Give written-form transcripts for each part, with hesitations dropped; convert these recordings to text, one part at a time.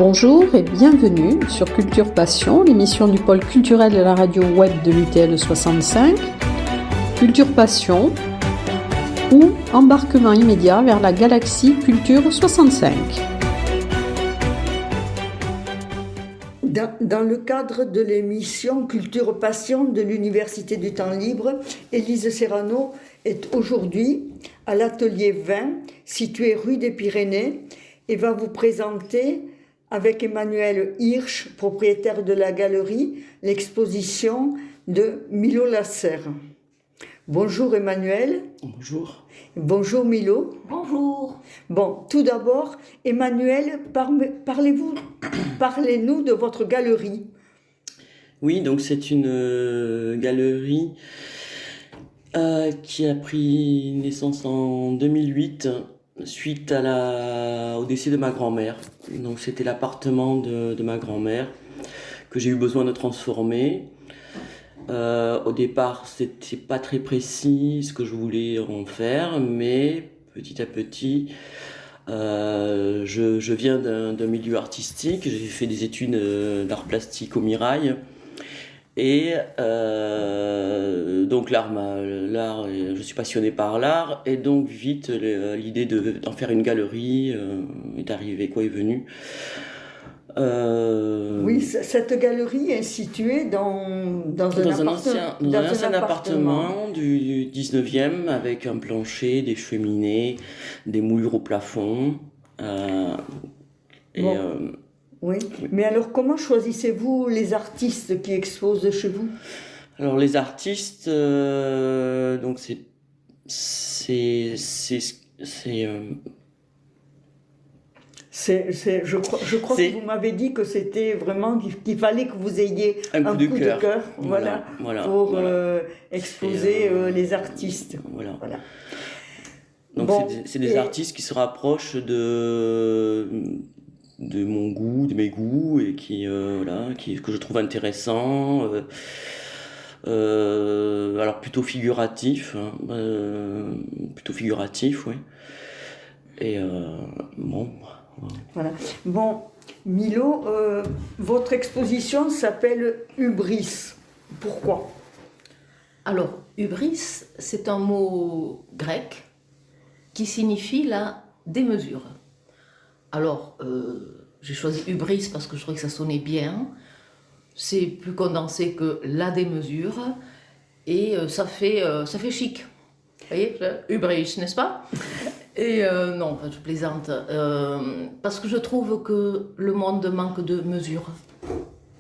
Bonjour et bienvenue sur Culture Passion, l'émission du pôle culturel de la radio web de l'UTL 65. Culture Passion ou embarquement immédiat vers la galaxie Culture 65. Dans le cadre de l'émission Culture Passion de l'Université du Temps Libre, Élise Serrano est aujourd'hui à l'atelier 20, situé rue des Pyrénées, et va vous présenter, avec Emmanuel Hirsch, propriétaire de la galerie, l'exposition de Milo Lasserre. Bonjour Emmanuel. Bonjour. Bonjour Milo. Bonjour. Bon, tout d'abord, Emmanuel, parlez-nous de votre galerie. Oui, donc c'est une galerie qui a pris naissance en 2008 suite au décès de ma grand-mère. Donc c'était l'appartement de ma grand-mère que j'ai eu besoin de transformer. Au départ, c'était pas très précis ce que je voulais en faire, mais petit à petit, je viens d'un milieu artistique. J'ai fait des études d'art plastique au Mirail. Et donc je suis passionné par l'art, et donc vite l'idée d'en faire une galerie est venue. Oui, cette galerie est située dans un ancien appartement du 19e, avec un plancher, des cheminées, des moulures au plafond. Oui, mais alors comment choisissez-vous les artistes qui exposent chez vous? Alors les artistes, donc je crois que vous m'avez dit que c'était vraiment qu'il fallait que vous ayez un coup de cœur, voilà, pour exposer les artistes. Voilà. Donc c'est des artistes qui se rapprochent de mon goût, de mes goûts, et que je trouve intéressant. Alors plutôt figuratif, oui. Et bon. Voilà. Bon, Milo, votre exposition s'appelle Hubris. Pourquoi? Alors, hubris, c'est un mot grec qui signifie la démesure. Alors, j'ai choisi hubris parce que je trouvais que ça sonnait bien. C'est plus condensé que la démesure, et ça fait chic. Vous voyez, hubris, n'est-ce pas? Et non, je plaisante, parce que je trouve que le monde manque de mesure.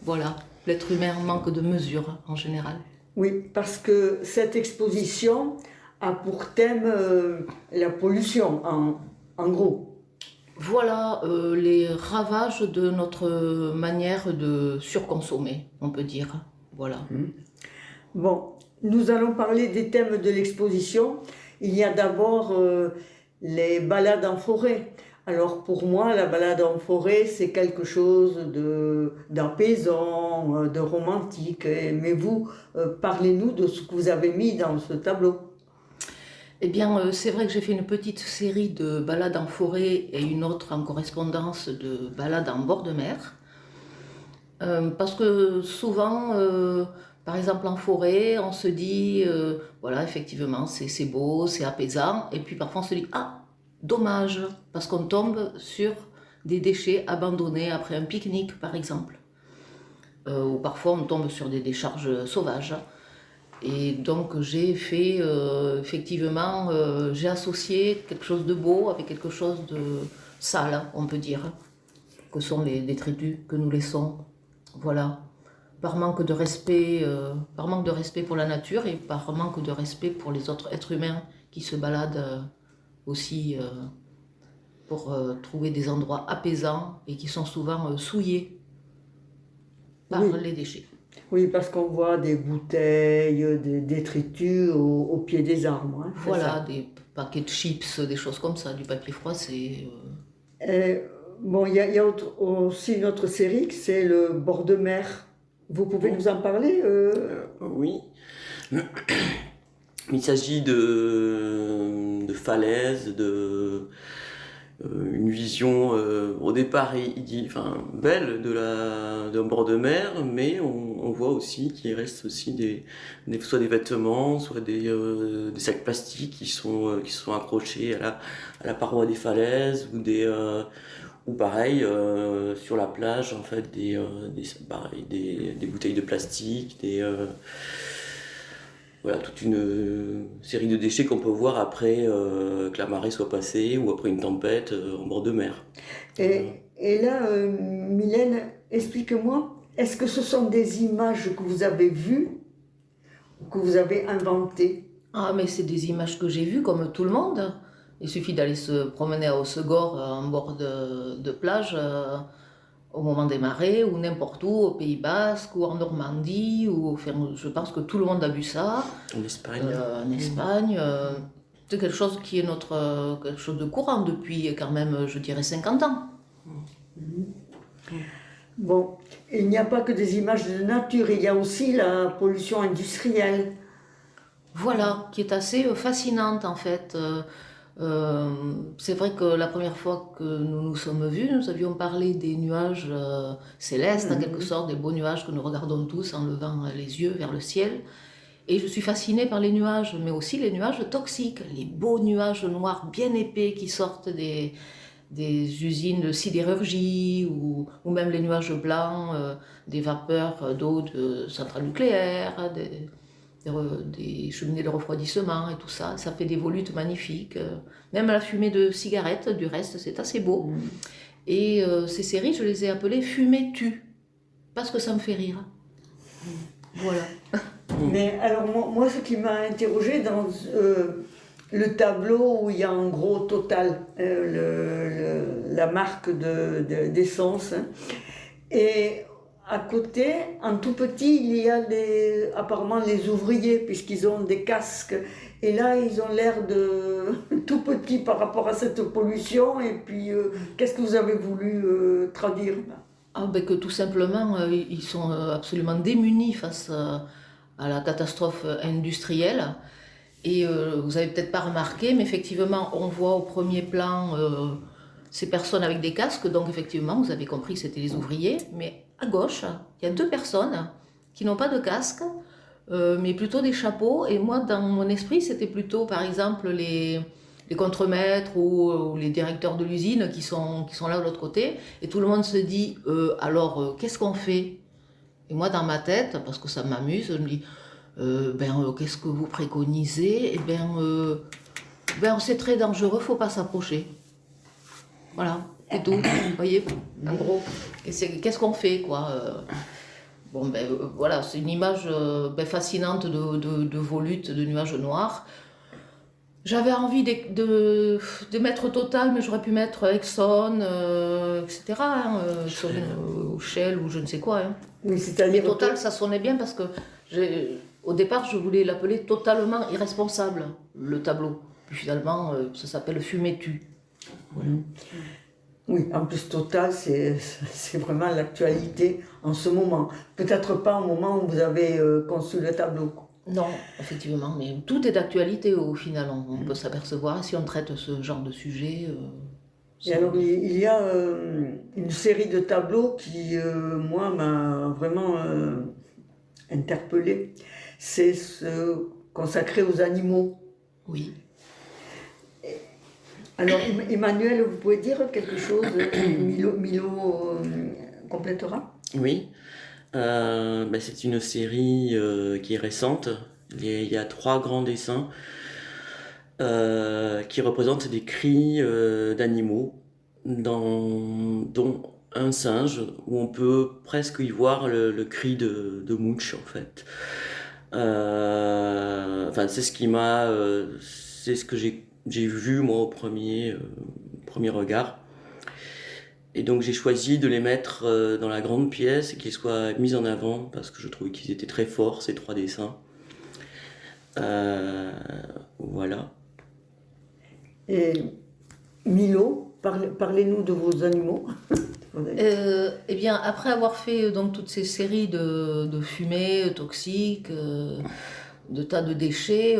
Voilà, l'être humain manque de mesure en général. Oui, parce que cette exposition a pour thème la pollution, en gros. Voilà les ravages de notre manière de surconsommer, on peut dire. Voilà. Bon, nous allons parler des thèmes de l'exposition. Il y a d'abord les balades en forêt. Alors pour moi, la balade en forêt, c'est quelque chose d'apaisant, de romantique. Mais vous, parlez-nous de ce que vous avez mis dans ce tableau. Eh bien, c'est vrai que j'ai fait une petite série de balades en forêt et une autre en correspondance de balades en bord de mer. Parce que souvent, par exemple en forêt, on se dit, voilà, effectivement, c'est beau, c'est apaisant. Et puis parfois on se dit, ah, dommage, parce qu'on tombe sur des déchets abandonnés après un pique-nique, par exemple. Ou parfois on tombe sur des décharges sauvages. Et donc j'ai fait, effectivement, j'ai associé quelque chose de beau avec quelque chose de sale, on peut dire, que sont les détritus que nous laissons, voilà, par manque de respect pour la nature, et par manque de respect pour les autres êtres humains qui se baladent aussi pour trouver des endroits apaisants et qui sont souvent souillés par les déchets. Oui, parce qu'on voit des bouteilles, des détritus au pied des arbres. Voilà, des paquets de chips, des choses comme ça, du papier froissé. Bon, il y a aussi une autre série, c'est le bord de mer. Vous pouvez nous en parler Oui. Il s'agit de falaises, une vision au départ belle d'un bord de mer, mais on voit aussi qu'il reste aussi soit des vêtements, soit des sacs plastiques qui sont accrochés à la paroi des falaises, ou pareil sur la plage en fait des bouteilles de plastique, voilà, toute une série de déchets qu'on peut voir après que la marée soit passée ou après une tempête en bord de mer. Et là, Mylène, explique-moi, est-ce que ce sont des images que vous avez vues ou que vous avez inventées? Ah, mais c'est des images que j'ai vues comme tout le monde. Il suffit d'aller se promener à Hossegor en bord de plage au moment des marées ou n'importe où, au Pays Basque ou en Normandie. Je pense que tout le monde a vu ça. En Espagne. En Espagne. C'est quelque chose qui est quelque chose de courant depuis quand même, je dirais, 50 ans. Bon, il n'y a pas que des images de nature, il y a aussi la pollution industrielle. Voilà, qui est assez fascinante en fait. C'est vrai que la première fois que nous nous sommes vus, nous avions parlé des nuages célestes, en quelque sorte, des beaux nuages que nous regardons tous en levant les yeux vers le ciel. Et je suis fascinée par les nuages, mais aussi les nuages toxiques, les beaux nuages noirs bien épais qui sortent des usines de sidérurgie ou même les nuages blancs, des vapeurs d'eau de centrales nucléaires, des cheminées de refroidissement et tout ça. Ça fait des volutes magnifiques. Même la fumée de cigarettes, du reste, c'est assez beau. Et ces séries, je les ai appelées Fumée tue, parce que ça me fait rire. Voilà. Mais alors moi ce qui m'a interrogée dans le tableau où il y a en gros Total, la marque d'essence, hein, et à côté, en tout petit, il y a apparemment les ouvriers, puisqu'ils ont des casques. Et là, ils ont l'air de tout petits par rapport à cette pollution. Et puis, qu'est-ce que vous avez voulu traduire? Que tout simplement, ils sont absolument démunis face à la catastrophe industrielle. Et vous n'avez peut-être pas remarqué, mais effectivement, on voit au premier plan ces personnes avec des casques. Donc, effectivement, vous avez compris que c'était les ouvriers. Mais à gauche, il y a 2 personnes qui n'ont pas de casque, mais plutôt des chapeaux. Et moi, dans mon esprit, c'était plutôt, par exemple, les contremaîtres ou les directeurs de l'usine qui sont là de l'autre côté. Et tout le monde se dit, alors, qu'est-ce qu'on fait? Et moi, dans ma tête, parce que ça m'amuse, je me dis, qu'est-ce que vous préconisez? C'est très dangereux, faut pas s'approcher. Voilà. Et tout, vous voyez, en gros. Et qu'est-ce qu'on fait, quoi? Voilà, c'est une image fascinante de volutes, de nuages noirs. J'avais envie de mettre Total, mais j'aurais pu mettre Exxon, etc. Ou Shell, ou je ne sais quoi. Hein. Oui, c'est-à-dire mais Total, ça sonnait bien parce que au départ, je voulais l'appeler Totalement irresponsable, le tableau. Puis finalement, ça s'appelle Fumée tue. Voilà. Oui, en plus Total, c'est vraiment l'actualité en ce moment. Peut-être pas au moment où vous avez conçu le tableau. Non, effectivement, mais tout est d'actualité au final, on peut s'apercevoir si on traite ce genre de sujet. Et alors, il y a une série de tableaux qui, moi, m'a vraiment interpellée. C'est consacré aux animaux. Oui. Alors, Emmanuel, vous pouvez dire quelque chose? Milo complétera? Oui. C'est une série qui est récente. Il y a 3 grands dessins qui représentent des cris d'animaux, dont un singe, où on peut presque y voir le cri de Munch, en fait. C'est ce que j'ai vu, moi, au premier regard. Et donc j'ai choisi de les mettre dans la grande pièce et qu'ils soient mis en avant parce que je trouvais qu'ils étaient très forts, ces 3 dessins. Voilà. Et Milo, parlez-nous de vos animaux. Après avoir fait donc toutes ces séries de fumées toxiques, de tas de déchets,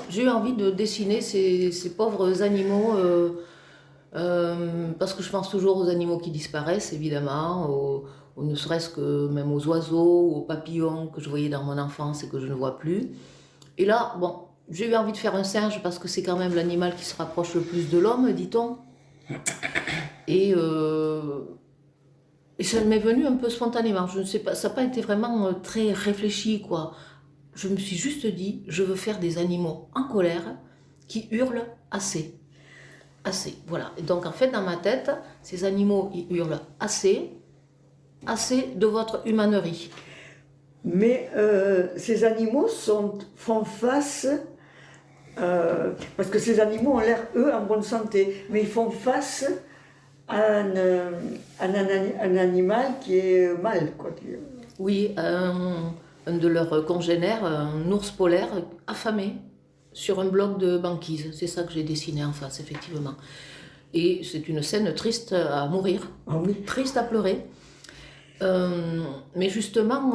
j'ai eu envie de dessiner ces pauvres animaux Parce que je pense toujours aux animaux qui disparaissent, évidemment, ou ne serait-ce que même aux oiseaux, aux papillons que je voyais dans mon enfance et que je ne vois plus. Et là, bon, j'ai eu envie de faire un singe parce que c'est quand même l'animal qui se rapproche le plus de l'homme, dit-on. Et, et ça m'est venu un peu spontanément. Je ne sais pas, ça n'a pas été vraiment très réfléchi, quoi. Je me suis juste dit, je veux faire des animaux en colère qui hurlent assez. Assez, voilà. Et donc en fait, dans ma tête, ces animaux, ils hurlent assez, assez de votre humanerie. Mais ces animaux font face, parce que ces animaux ont l'air, eux, en bonne santé, mais ils font face à un animal qui est mal, quoi. Oui, un de leurs congénères, un ours polaire affamé sur un bloc de banquise. C'est ça que j'ai dessiné en face, effectivement. Et c'est une scène triste à mourir, Ah oui. triste à pleurer. Mais justement,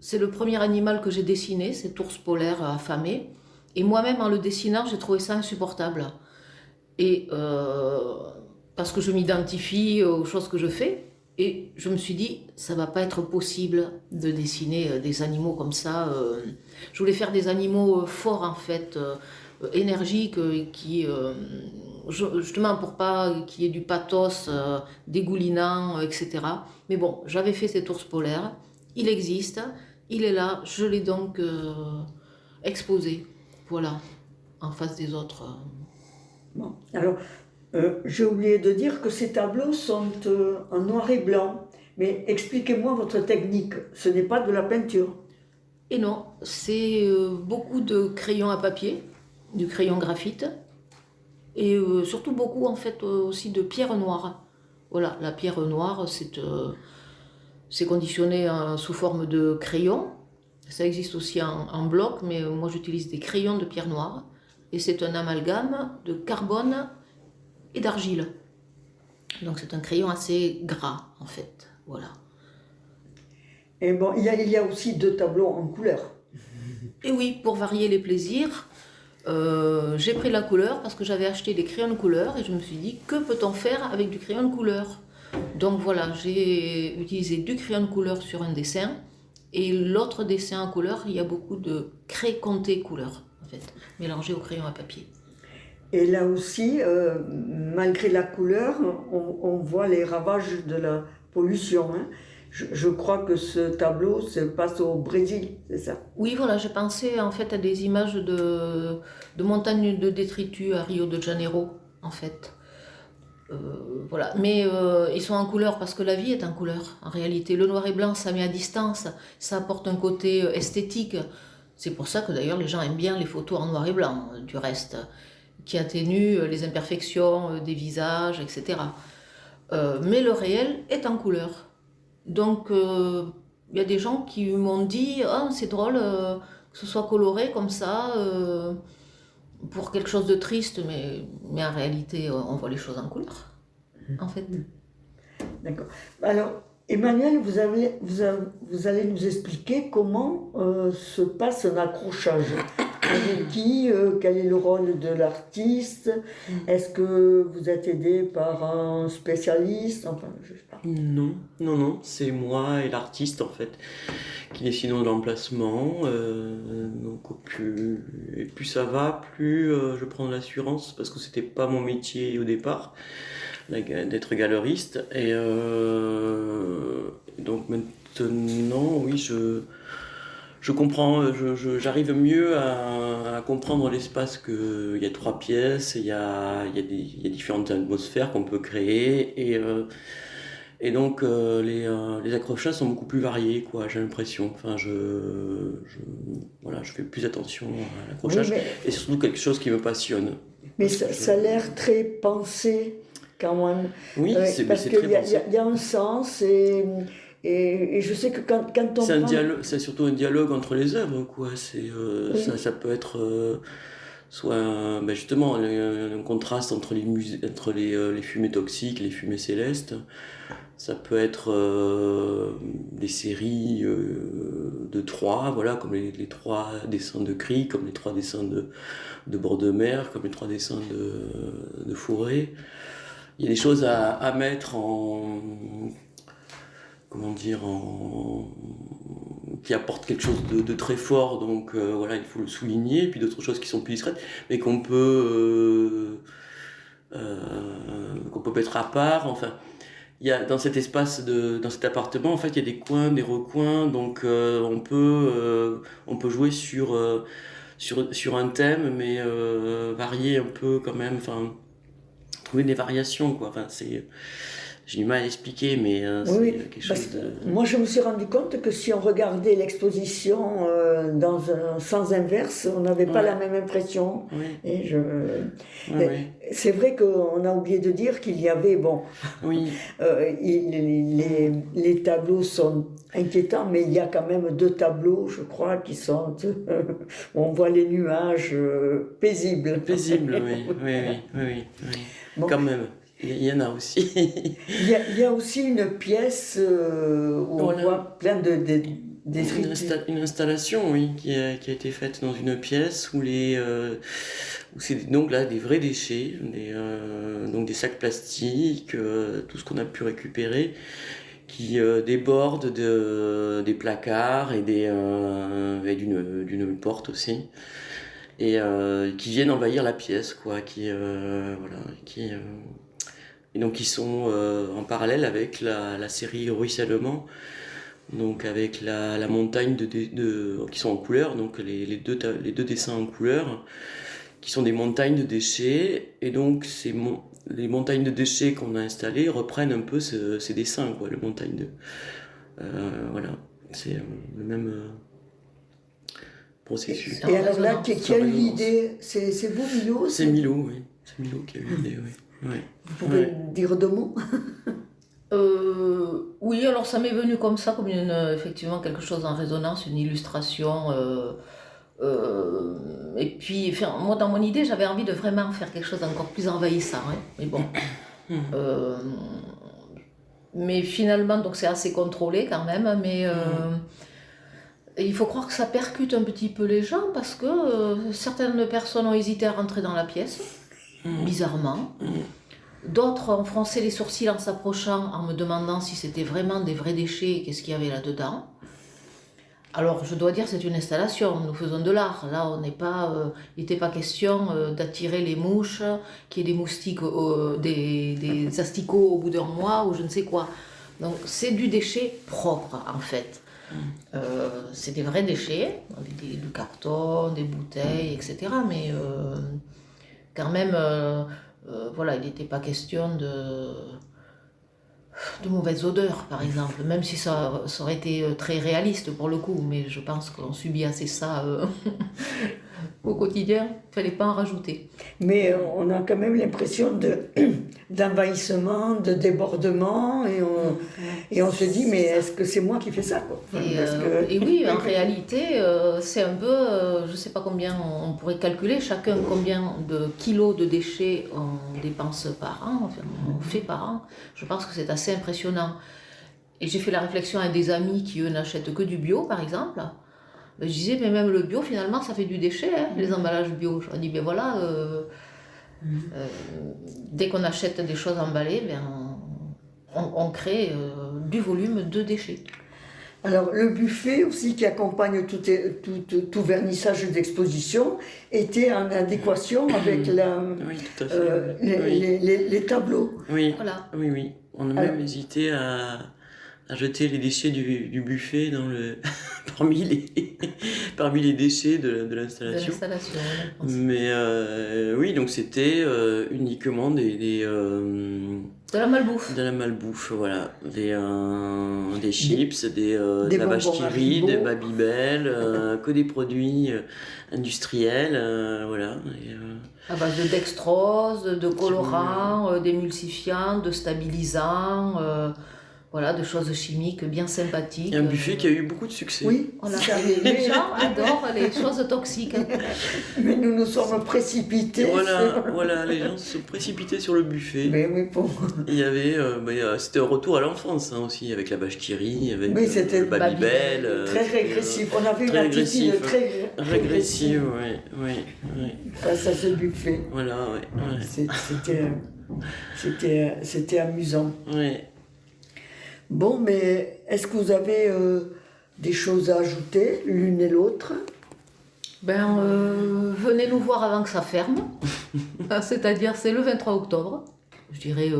c'est le premier animal que j'ai dessiné, cet ours polaire affamé. Et moi-même, en le dessinant, j'ai trouvé ça insupportable. Et parce que je m'identifie aux choses que je fais. Et je me suis dit, ça va pas être possible de dessiner des animaux comme ça. Je voulais faire des animaux forts, en fait, énergiques, qui, justement pour pas qu'il y ait du pathos dégoulinant, etc. Mais bon, j'avais fait cet ours polaire, il existe, il est là, je l'ai donc exposé, voilà, en face des autres. Bon. Alors, j'ai oublié de dire que ces tableaux sont en noir et blanc. Mais expliquez-moi votre technique. Ce n'est pas de la peinture. Et non, c'est beaucoup de crayons à papier, du crayon graphite, et surtout beaucoup en fait aussi de pierre noire. Voilà, la pierre noire, c'est conditionné sous forme de crayon. Ça existe aussi en bloc, mais moi j'utilise des crayons de pierre noire. Et c'est un amalgame de carbone et d'argile. Donc c'est un crayon assez gras en fait. Voilà. Et bon, il y a aussi 2 tableaux en couleur. Et oui, pour varier les plaisirs, j'ai pris la couleur parce que j'avais acheté des crayons de couleur et je me suis dit, que peut-on faire avec du crayon de couleur? Donc voilà, j'ai utilisé du crayon de couleur sur un dessin et l'autre dessin en couleur, il y a beaucoup de craie comté couleur, en fait, mélangé au crayon à papier. Et là aussi, malgré la couleur, on voit les ravages de la pollution. Hein. Je crois que ce tableau se passe au Brésil, c'est ça? Oui, voilà, j'ai pensé en fait à des images de montagnes de détritus à Rio de Janeiro, en fait. Voilà, mais ils sont en couleur parce que la vie est en couleur. En réalité, le noir et blanc, ça met à distance, ça apporte un côté esthétique. C'est pour ça que d'ailleurs les gens aiment bien les photos en noir et blanc, du reste, qui atténuent les imperfections des visages, etc. Mais le réel est en couleur. Donc, il y a des gens qui m'ont dit, ah, c'est drôle que ce soit coloré comme ça, pour quelque chose de triste, mais en réalité, on voit les choses en couleur, en fait. D'accord. Alors, Emmanuel, vous allez nous expliquer comment se passe un accrochage. Avec qui, quel est le rôle de l'artiste? Est-ce que vous êtes aidé par un spécialiste? Enfin, je sais pas. Non, c'est moi et l'artiste en fait qui décidons de l'emplacement. Donc plus ça va, plus je prends de l'assurance parce que c'était pas mon métier au départ d'être galeriste. Et donc maintenant, oui, je comprends, j'arrive mieux à comprendre l'espace qu'il y a 3 pièces, il y a différentes atmosphères qu'on peut créer et donc les accrochages sont beaucoup plus variés, quoi, j'ai l'impression. Enfin, voilà, je fais plus attention à l'accrochage et c'est surtout quelque chose qui me passionne. Mais ça a l'air très pensé quand même. Oui, parce c'est qu'il très pensé. y a un sens et je sais que quand on c'est prend... c'est surtout un dialogue entre les œuvres, quoi. Ça peut être soit justement un contraste entre les fumées toxiques et les fumées célestes. Ça peut être des séries de Troyes, voilà, comme les 3 dessins de Cri, comme les 3 dessins de bord de mer, comme les 3 dessins de forêt. Il y a des choses à mettre en... Comment dire, qui apportent quelque chose de très fort, donc voilà, il faut le souligner, puis d'autres choses qui sont plus discrètes, mais qu'on peut mettre à part, enfin... Il y a, dans cet espace, dans cet appartement, en fait, il y a des coins, des recoins, donc on peut jouer sur un thème, mais varier un peu quand même, enfin, trouver des variations, quoi. Enfin, j'ai du mal à expliquer, mais c'est quelque chose de... Moi, je me suis rendu compte que si on regardait l'exposition dans un sens inverse, on n'avait pas la même impression. Oui. Et Oui. c'est vrai qu'on a oublié de dire qu'il y avait, Oui. les tableaux sont inquiétants, mais il y a quand même 2 tableaux, je crois, qui sont... où on voit les nuages paisibles. Paisibles, oui. Bon. Quand même. Il y en a aussi. Il y a aussi une pièce où on voit plein une installation, oui, qui a été faite dans une pièce où c'est donc là des vrais déchets, donc des sacs plastiques, tout ce qu'on a pu récupérer, qui débordent des placards et d'une porte aussi, et qui viennent envahir la pièce, quoi, et donc ils sont en parallèle avec la série Ruissellement, donc avec la montagne qui sont en couleur, donc les deux dessins en couleur, qui sont des montagnes de déchets, et donc les montagnes de déchets qu'on a installées reprennent un peu ces dessins, quoi, les montagnes de... voilà, c'est le même processus. Et alors là, qui a eu l'idée? C'est vous, Milo? C'est Milo, oui. C'est Milo qui a eu l'idée, oui. Ouais. Vous pouvez dire 2 mots? Oui, alors ça m'est venu comme ça, comme effectivement quelque chose en résonance, une illustration. Et puis, enfin, moi, dans mon idée, j'avais envie de vraiment faire quelque chose d'encore plus envahissant. Hein, mais bon. Mais finalement, donc c'est assez contrôlé quand même. Mais il faut croire que ça percute un petit peu les gens parce que certaines personnes ont hésité à rentrer dans la pièce. Bizarrement. D'autres ont froncé les sourcils en s'approchant, en me demandant si c'était vraiment des vrais déchets et qu'est-ce qu'il y avait là-dedans. Alors, je dois dire, c'est une installation, nous faisons de l'art. Là, il n'était pas question d'attirer les mouches, qu'il y ait des moustiques, des asticots au bout d'un mois ou je ne sais quoi. Donc, c'est du déchet propre, en fait. C'est des vrais déchets, du carton, des bouteilles, etc. Mais quand même, voilà, il n'était pas question de mauvaises odeurs, par exemple, même si ça aurait été très réaliste pour le coup, mais je pense qu'on subit assez ça au quotidien, il ne fallait pas en rajouter. Mais on a quand même l'impression d'envahissement, de débordement, et on se dit, mais est-ce que c'est moi qui fais ça, quoi? Et oui, en réalité, c'est un peu, je ne sais pas combien on pourrait calculer, chacun combien de kilos de déchets on dépense par an, enfin on fait par an. Je pense que c'est assez impressionnant. Et j'ai fait la réflexion avec des amis qui, eux, n'achètent que du bio, par exemple. Je disais, mais même le bio, finalement, ça fait du déchet, hein, les emballages bio. Je leur dis, ben voilà, dès qu'on achète des choses emballées, ben, on crée du volume de déchets. Alors, le buffet aussi qui accompagne tout vernissage d'exposition était en adéquation avec oui, tout à fait, les tableaux. Oui, voilà. Oui. On a même hésité à jeter les déchets du buffet parmi les déchets de l'installation. Mais oui, donc c'était uniquement de la malbouffe. De la malbouffe, voilà. Des chips, de la vache qui rit, des Babybel, que des produits industriels, voilà. À base de dextrose, de colorants, d'émulsifiants, de stabilisants. voilà, de choses chimiques bien sympathiques. Et un buffet qui a eu beaucoup de succès. Oui, Voilà. ça, Les gens adorent les choses toxiques. mais nous nous sommes précipités. Voilà, les gens se sont précipités sur le buffet. Mais oui, bon. Il y avait, c'était un retour à l'enfance aussi, avec la vache qui rit, avec Oui, c'était le Babybel. Très régressif. On avait une très attitude régressif. très Régressive, oui. face à ce buffet. Voilà, ouais. C'était amusant. Ouais. Bon, mais est-ce que vous avez des choses à ajouter, l'une et l'autre? Venez nous voir avant que ça ferme. C'est-à-dire, c'est le 23 octobre. Je dirais,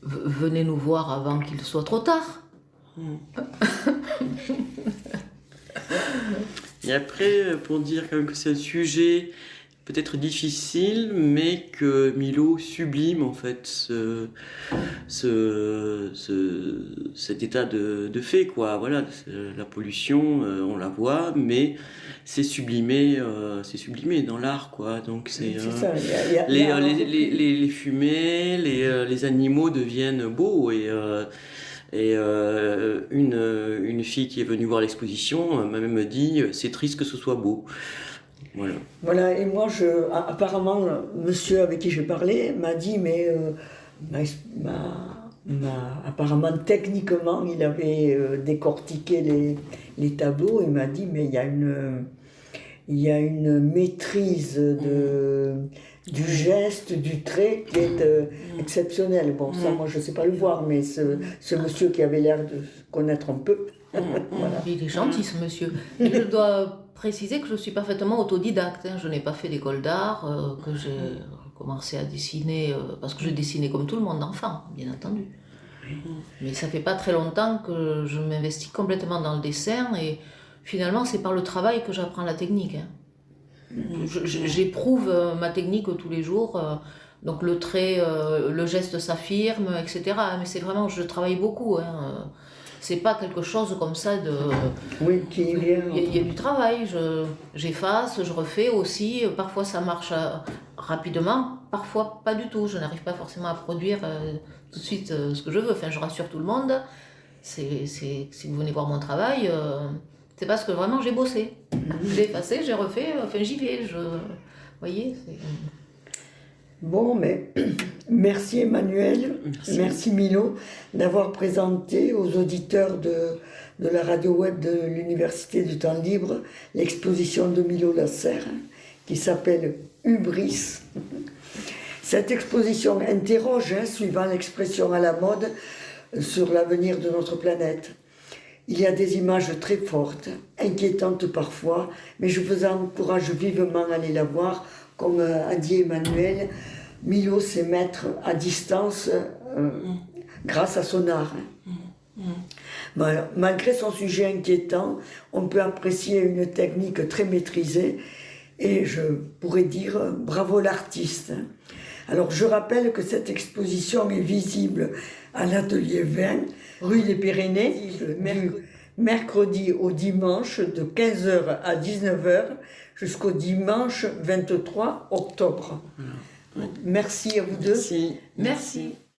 venez nous voir avant qu'il soit trop tard. Et après, pour dire quand même que c'est un sujet peut-être difficile, mais que Milo sublime en fait cet état de fait, quoi. Voilà, la pollution, on la voit, mais c'est sublimé dans l'art, quoi. Donc c'est ça. Les fumées, les animaux deviennent beaux et une fille qui est venue voir l'exposition m'a même dit c'est triste que ce soit beau. Voilà, et moi, apparemment, le monsieur avec qui j'ai parlé m'a dit, mais apparemment, techniquement, il avait décortiqué les tableaux, et m'a dit, mais il y a une maîtrise du geste, du trait qui est exceptionnelle. Bon, ça, moi, je ne sais pas le voir, mais ce monsieur qui avait l'air de connaître un peu. Voilà. Il est gentil, ce monsieur. Je dois préciser que je suis parfaitement autodidacte. Je n'ai pas fait d'école d'art, que j'ai commencé à dessiner, parce que je dessinais comme tout le monde enfant, bien entendu. Mais ça fait pas très longtemps que je m'investis complètement dans le dessin, et finalement, c'est par le travail que j'apprends la technique. J'éprouve ma technique tous les jours. Donc le trait, le geste s'affirme, etc. Mais c'est vraiment, je travaille beaucoup. C'est pas quelque chose comme ça de... Oui, qui vient... Il y a du travail, j'efface, je refais aussi. Parfois ça marche rapidement, parfois pas du tout. Je n'arrive pas forcément à produire tout de suite ce que je veux. Enfin, je rassure tout le monde. Si vous venez voir mon travail, c'est parce que vraiment j'ai bossé. J'ai effacé, j'ai refait, enfin j'y vais. Vous voyez, Bon, mais merci Emmanuel, merci Milo d'avoir présenté aux auditeurs de la radio web de l'Université du Temps Libre l'exposition de Milo Lasserre qui s'appelle Hubris. Cette exposition interroge, suivant l'expression à la mode, sur l'avenir de notre planète. Il y a des images très fortes, inquiétantes parfois, mais je vous encourage vivement à aller la voir. Comme a dit Emmanuel, Milo sait mettre à distance grâce à son art. Malgré son sujet inquiétant, on peut apprécier une technique très maîtrisée et je pourrais dire bravo l'artiste. Alors je rappelle que cette exposition est visible à l'atelier 20, rue des Pyrénées, du mercredi au dimanche de 15h à 19h jusqu'au dimanche 23 octobre. Merci à vous deux. Merci. merci.